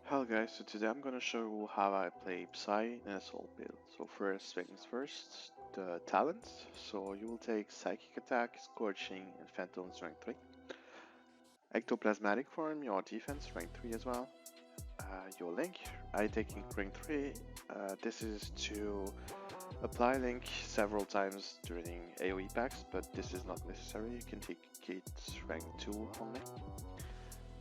Hello guys, so today I'm gonna show you how I play Psy in Assault build. So first things first, the talents. So you will take Psychic Attack, Scorching, and Phantom's rank 3. Ectoplasmatic Form, your defense rank 3 as well. Your Link, I taking rank 3. This is to apply Link several times during AoE packs, but this is not necessary, you can take it rank 2 only.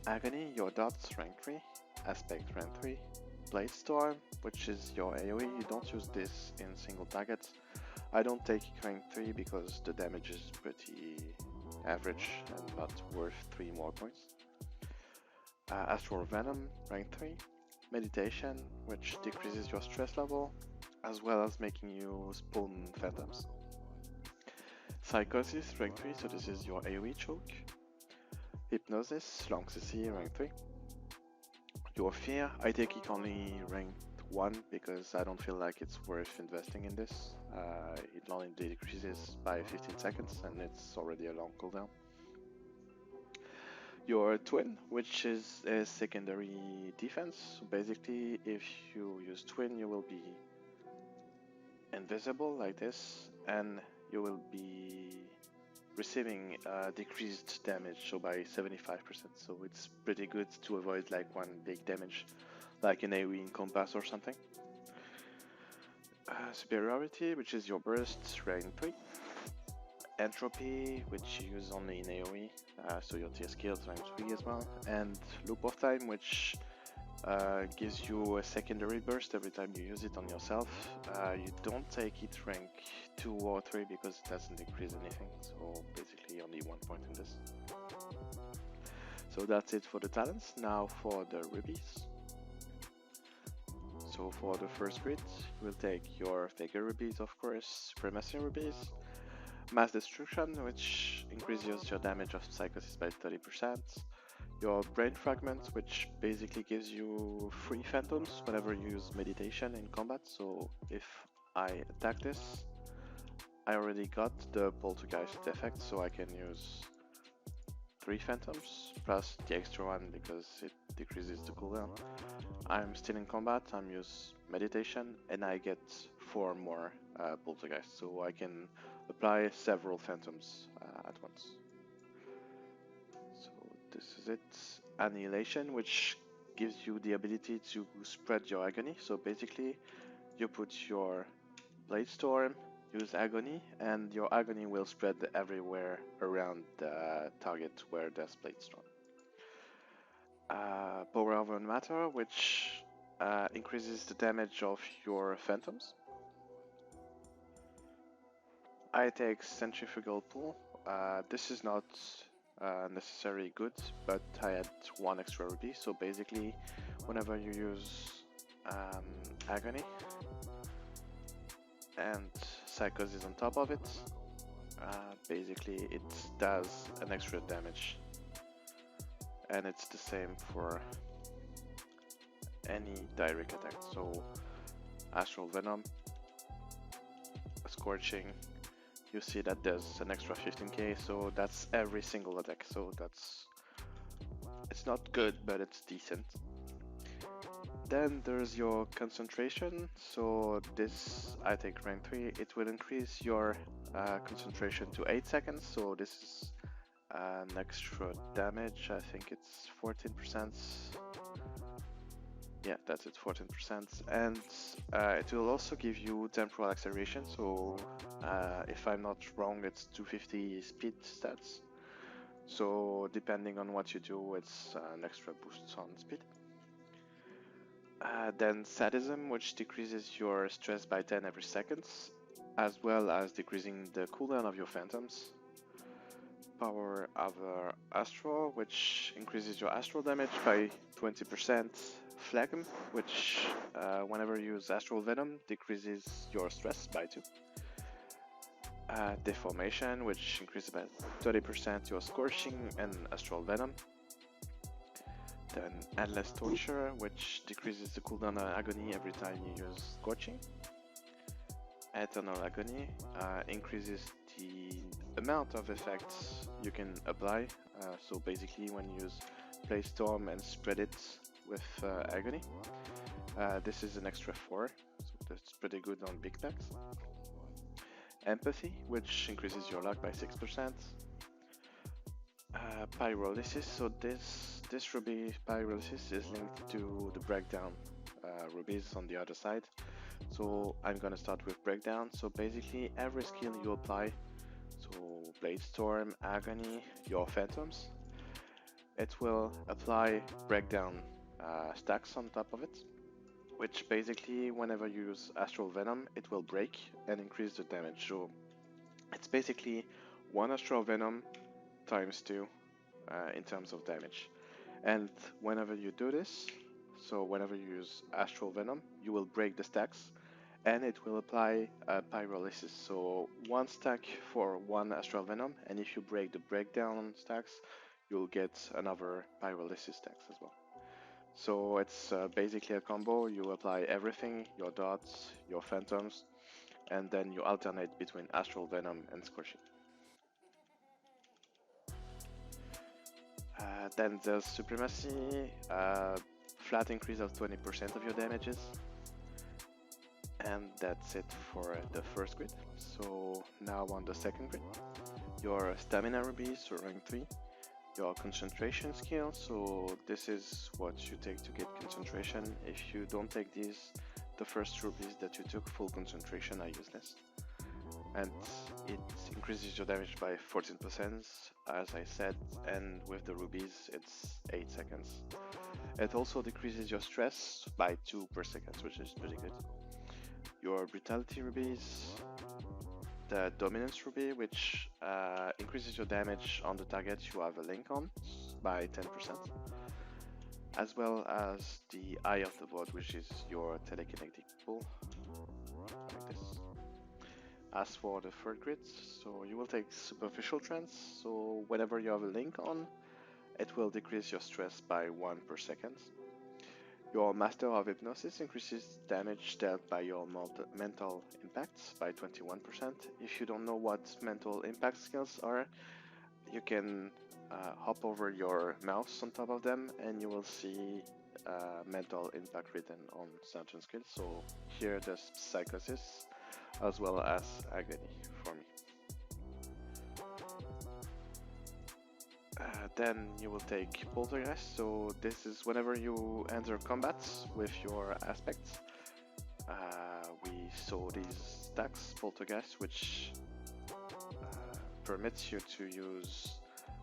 Agony, your dots rank 3. Aspect rank 3, Blade Storm, which is your AoE, you don't use this in single targets. I don't take rank 3 because the damage is pretty average and not worth 3 more points. Astral Venom, rank 3, Meditation, which decreases your stress level, as well as making you spawn phantoms. Psychosis, rank 3, so this is your AoE choke. Hypnosis, long CC, rank 3. Your Fear, I take it only ranked 1 because I don't feel like it's worth investing in this. It only decreases by 15 seconds and it's already a long cooldown. Your Twin, which is a secondary defense. So basically, if you use Twin, you will be invisible like this and you will be receiving decreased damage, so by 75%, so it's pretty good to avoid like one big damage like an AoE in Compass or something. Superiority, which is your burst, rank 3. Entropy, which you use only in AoE, so your tier skills rank 3 as well. And Loop of Time, which gives you a secondary burst every time you use it on yourself. You don't take it rank 2 or 3 because it doesn't decrease anything, so basically only 1 point in this. So that's it for the talents. Now for the rubies. So for the first grid, we'll take your Vega rubies, of course, Supremacy rubies, Mass Destruction, which increases your damage of Psychosis by 30%, your Brain Fragment, which basically gives you 3 phantoms whenever you use Meditation in combat. So if I attack this, I already got the Poltergeist effect, so I can use 3 phantoms plus the extra one because it decreases the cooldown. I'm still in combat, I'm use Meditation, and I get 4 more Poltergeist, so I can apply several phantoms at once. So this is it. Annihilation, which gives you the ability to spread your agony. So basically, you put your Blade Storm, use agony, and your agony will spread everywhere around the target where there's Blade Storm. Power over Matter, which increases the damage of your phantoms. I take Centrifugal Pull. This is not necessarily good, but I had 1 extra rupee, so basically whenever you use Agony and Psychosis on top of it, basically it does an extra damage, and it's the same for any direct attack. So Astral Venom, Scorching, you see that there's an extra 15k, so that's every single attack, so it's not good, but it's decent. Then there's your concentration, so this I take rank 3, it will increase your concentration to 8 seconds, so this is an extra damage, I think it's 14%. Yeah, that's it, 14%, and it will also give you temporal acceleration, so if I'm not wrong, it's 250 speed stats, so depending on what you do, it's an extra boost on speed. Then Sadism, which decreases your stress by 10 every second, as well as decreasing the cooldown of your phantoms. Power over Astral, which increases your astral damage by 20%. Phlegm, which whenever you use Astral Venom, decreases your stress by 2. Deformation, which increases by 30% your Scorching and Astral Venom. Then Endless Torture, which decreases the cooldown of Agony every time you use Scorching. Eternal Agony increases the amount of effects you can apply, so basically when you use Play Storm and spread it, with Agony. This is an extra 4, so that's pretty good on big packs. Empathy, which increases your luck by 6%. Pyrolysis, so this ruby Pyrolysis is linked to the breakdown rubies on the other side. So I'm gonna start with breakdown. So basically every skill you apply, so Blade Storm, Agony, your Phantoms, it will apply breakdown stacks on top of it, which basically whenever you use Astral Venom, it will break and increase the damage. So it's basically 1 Astral Venom times 2 in terms of damage. And whenever you do this, so whenever you use Astral Venom, you will break the stacks and it will apply Pyrolysis. So 1 stack for 1 Astral Venom, and if you break the breakdown stacks, you'll get another Pyrolysis stacks as well. So it's basically a combo. You apply everything, your dots, your Phantoms, and then you alternate between Astral Venom and Squishy. Then there's Supremacy, flat increase of 20% of your damages. And that's it for the first grid. So now on the second grid, your Stamina Rubies, so rank 3. Your concentration skill, so this is what you take to get concentration. If you don't take these, the first rubies that you took full concentration are useless. And it increases your damage by 14%, as I said, and with the rubies it's 8 seconds. It also decreases your stress by 2 per second, which is pretty good. Your Brutality Rubies, the Dominance Ruby, which increases your damage on the target you have a link on by 10%, as well as the Eye of the Void, which is your telekinetic pull, like this. As for the third grid, so you will take Superficial Trance, so whenever you have a link on, it will decrease your stress by 1 per second. Your Master of Hypnosis increases damage dealt by your mental impacts by 21%. If you don't know what mental impact skills are, you can hop over your mouse on top of them and you will see mental impact written on certain skills. So here there's Psychosis as well as Agony for me. Then you will take Poltergeist, so this is whenever you enter combat with your aspects. We saw these stacks, Poltergeist, which permits you to use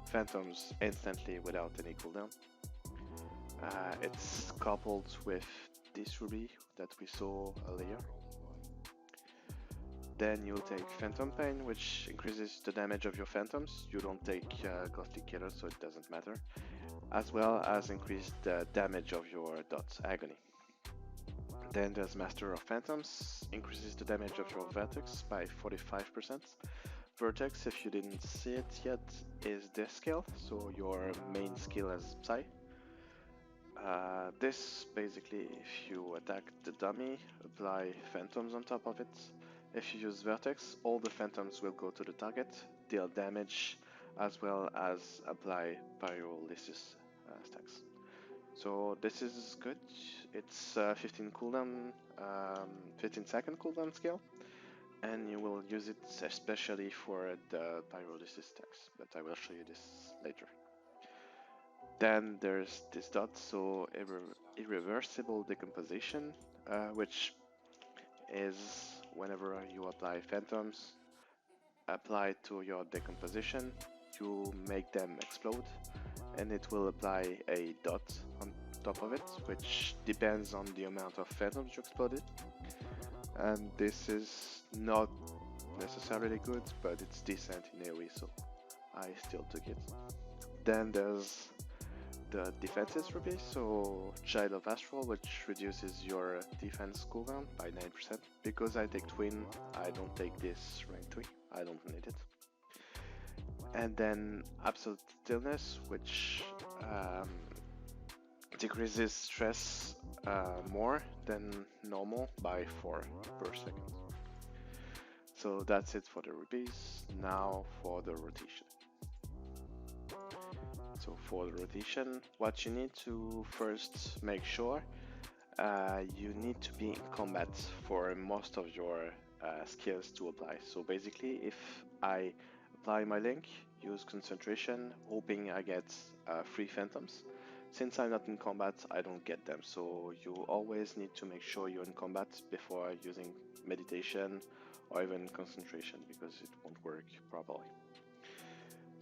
Phantoms instantly without any cooldown. It's coupled with this ruby that we saw earlier. Then you'll take Phantom Pain, which increases the damage of your Phantoms. You don't take Ghostly Killer, so it doesn't matter. As well as increase the damage of your Dot's Agony. Then there's Master of Phantoms, increases the damage of your Vertex by 45%. Vertex, if you didn't see it yet, is this skill, so your main skill as Psy. This basically, if you attack the dummy, apply Phantoms on top of it. If you use Vertex, all the Phantoms will go to the target, deal damage, as well as apply Pyrolysis stacks. So this is good. It's 15 second cooldown skill, and you will use it especially for the Pyrolysis stacks, but I will show you this later. Then there's this dot, so Irreversible Decomposition, which is whenever you apply Phantoms, apply to your decomposition, you make them explode, and it will apply a dot on top of it, which depends on the amount of Phantoms you exploded. And this is not necessarily good, but it's decent in AoE, so I still took it. Then there's the Defenses Ruby, so Child of Astral, which reduces your defense cooldown by 9%. Because I take Twin, I don't take this rank 3, I don't need it. And then Absolute Stillness, which decreases stress more than normal by 4 per second. So that's it for the rubies. Now for the rotation. So for the rotation, what you need to first make sure, you need to be in combat for most of your skills to apply. So basically, if I apply my link, use concentration, hoping I get 3 phantoms. Since I'm not in combat, I don't get them. So you always need to make sure you're in combat before using meditation or even concentration, because it won't work properly.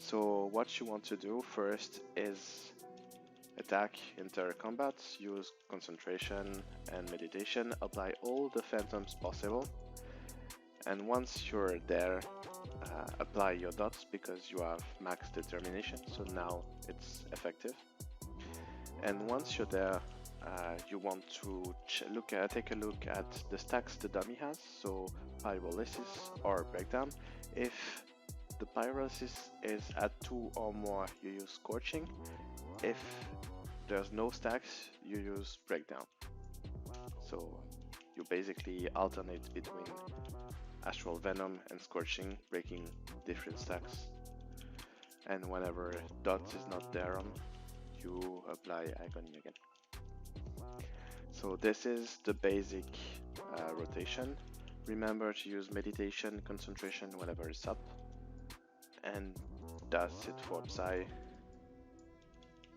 So what you want to do first is attack, enter combat, use concentration and meditation, apply all the phantoms possible, and once you're there, apply your dots because you have max determination, so now it's effective. And once you're there, you want to take a look at the stacks the dummy has, so pyrolysis or breakdown. If the pyrolysis is at 2 or more, you use scorching. If there's no stacks, you use breakdown. So you basically alternate between astral venom and scorching, breaking different stacks. And whenever dot is not there on, you apply agony again. So this is the basic rotation. Remember to use meditation, concentration whenever it's up. And that's it for Psi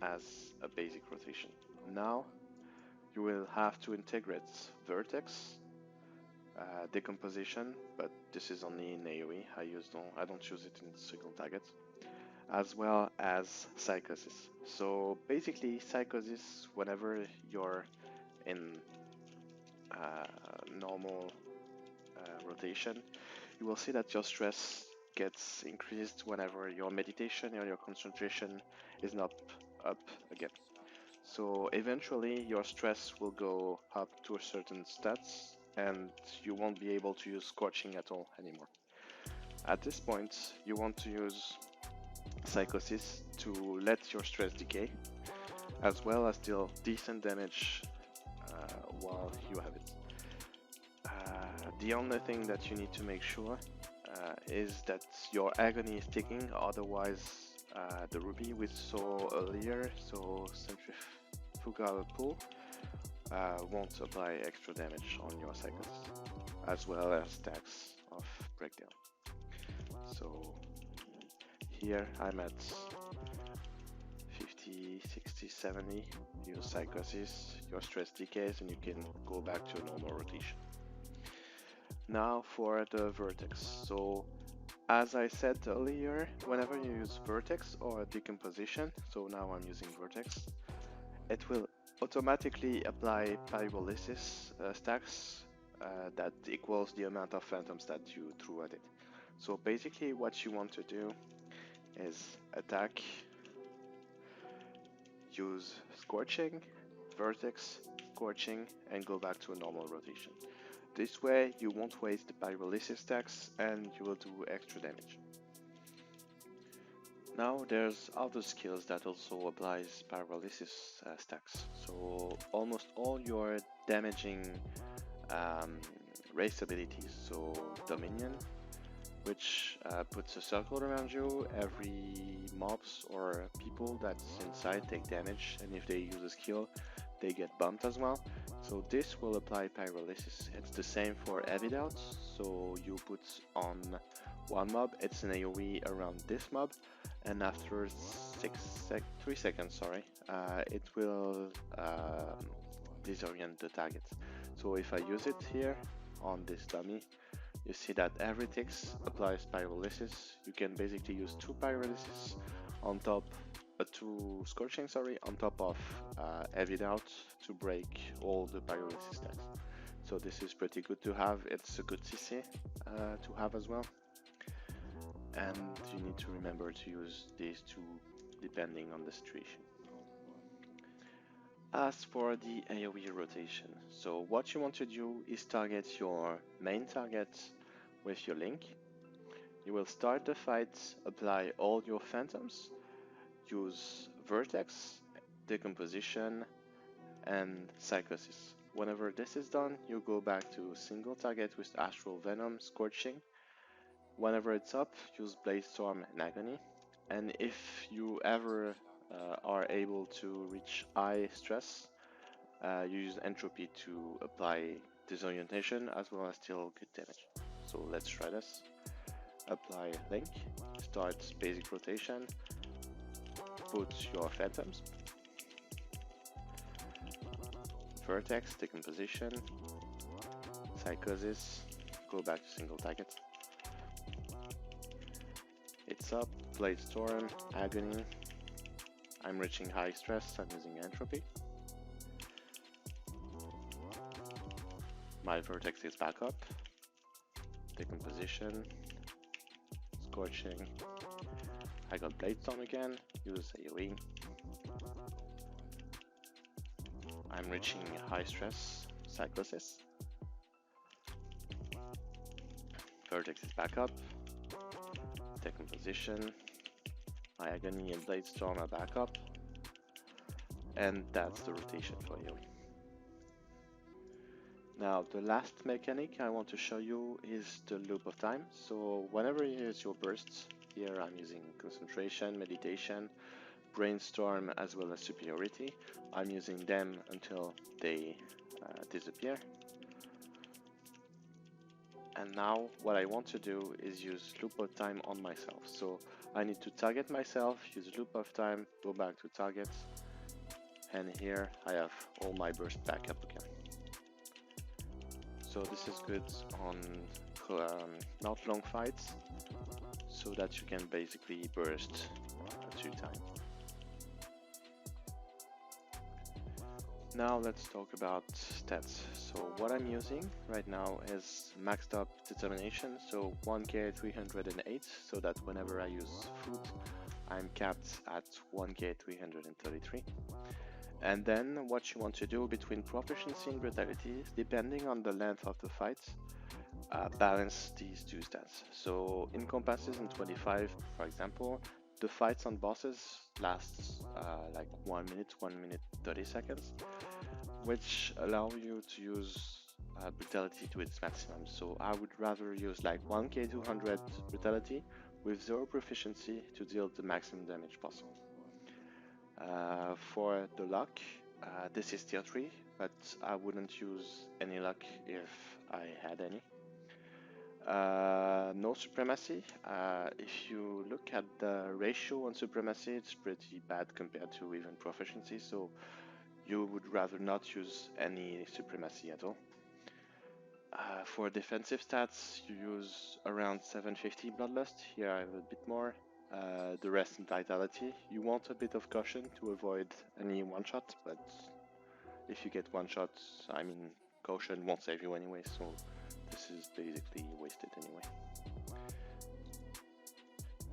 as a basic rotation. Now you will have to integrate vertex, decomposition, but this is only in AoE. I don't use it in single targets, as well as psychosis. So basically, psychosis, whenever you're in normal rotation, you will see that your stress gets increased whenever your meditation or your concentration is not up again. So eventually your stress will go up to a certain stats and you won't be able to use scorching at all anymore. At this point, you want to use psychosis to let your stress decay, as well as deal decent damage while you have it. The only thing that you need to make sure is that your agony is ticking, otherwise the ruby we saw earlier, so centrifugal pull, won't apply extra damage on your psychosis, as well as stacks of breakdown. So here I'm at 50, 60, 70, use psychosis, your stress decays and you can go back to a normal rotation. Now for the vertex. So as I said earlier, whenever you use vertex or decomposition, so now I'm using vertex, it will automatically apply pyrolysis stacks that equals the amount of phantoms that you threw at it. So basically what you want to do is attack, use scorching, vertex, scorching, and go back to a normal rotation. This way you won't waste the pyrolysis stacks and you will do extra damage. Now there's other skills that also applies pyrolysis stacks. So almost all your damaging race abilities, so Dominion, which puts a circle around you, every mobs or people that's inside take damage, and if they use a skill they get bumped as well. So this will apply pyrolysis. It's the same for heavy doubts, so you put on one mob, it's an AoE around this mob, and after 3 seconds, it will disorient the target. So if I use it here on this dummy, you see that every ticks applies pyrolysis. You can basically use 2 pyrolysis on top, 2 scorching, on top of heavy doubt to break all the pyrolysis stacks. So this is pretty good to have. It's a good CC to have as well. And you need to remember to use these 2 depending on the situation. As for the AoE rotation, so what you want to do is target your main target with your link. You will start the fight, apply all your phantoms, use vertex, decomposition, and psychosis. Whenever this is done, you go back to single target with astral venom, scorching. Whenever it's up, use blaze storm and agony. And if you ever are able to reach high stress, you use entropy to apply disorientation as well as still good damage. So let's try this. Apply link, start basic rotation, put your phantoms, vertex, decomposition, psychosis, go back to single target. It's up, blade storm, agony. I'm reaching high stress, I'm using entropy. My vertex is back up, decomposition, scorching. I got blade storm again, use AoE. I'm reaching high stress, psychosis. Vertex is back up, decomposition. My agony and blade storm are back up, and that's the rotation for you. Now the last mechanic I want to show you is the loop of time. So whenever you use your bursts, here I'm using concentration, meditation, brainstorm as well as superiority. I'm using them until they disappear. And now what I want to do is use loop of time on myself. So I need to target myself, use loop of time, go back to target, and here I have all my bursts back up again. So this is good on not long fights, so that you can basically burst 2 times. Now let's talk about stats. So what I'm using right now is maxed up determination, so 1k 308, so that whenever I use food, I'm capped at 1k 333. And then what you want to do between proficiency and brutality, depending on the length of the fight, balance these two stats. So in compasses in 25, for example, the fights on bosses last like 1 minute, 1 minute 30 seconds, which allow you to use brutality to its maximum. So I would rather use like 1k 200 brutality with 0 proficiency to deal the maximum damage possible. For the luck, this is tier 3, but I wouldn't use any luck if I had any. No supremacy. If you look at the ratio on supremacy, it's pretty bad compared to even proficiency, so you would rather not use any supremacy at all. For defensive stats, you use around 750 bloodlust. Here I have a bit more. The rest in vitality. You want a bit of caution to avoid any one-shot, but if you get one-shot, I mean, caution won't save you anyway, so this is basically wasted anyway.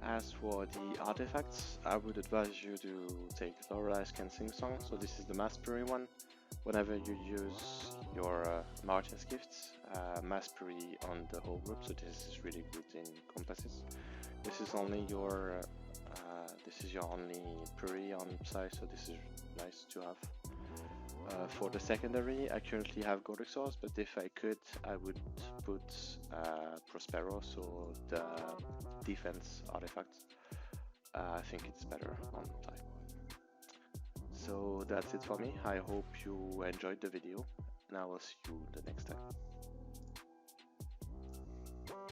As for the artifacts, I would advise you to take Lorelai's Can Sing Song, so this is the Mastery one. Whenever you use your Martin's Gifts, Mastery on the whole group, so this is really good in compasses. This is only your only Puri on Psy, so this is nice to have. For the secondary, I currently have God Exhaust, but if I could, I would put Prospero, so the defense artifact. I think it's better on time. So that's it for me. I hope you enjoyed the video, and I will see you the next time.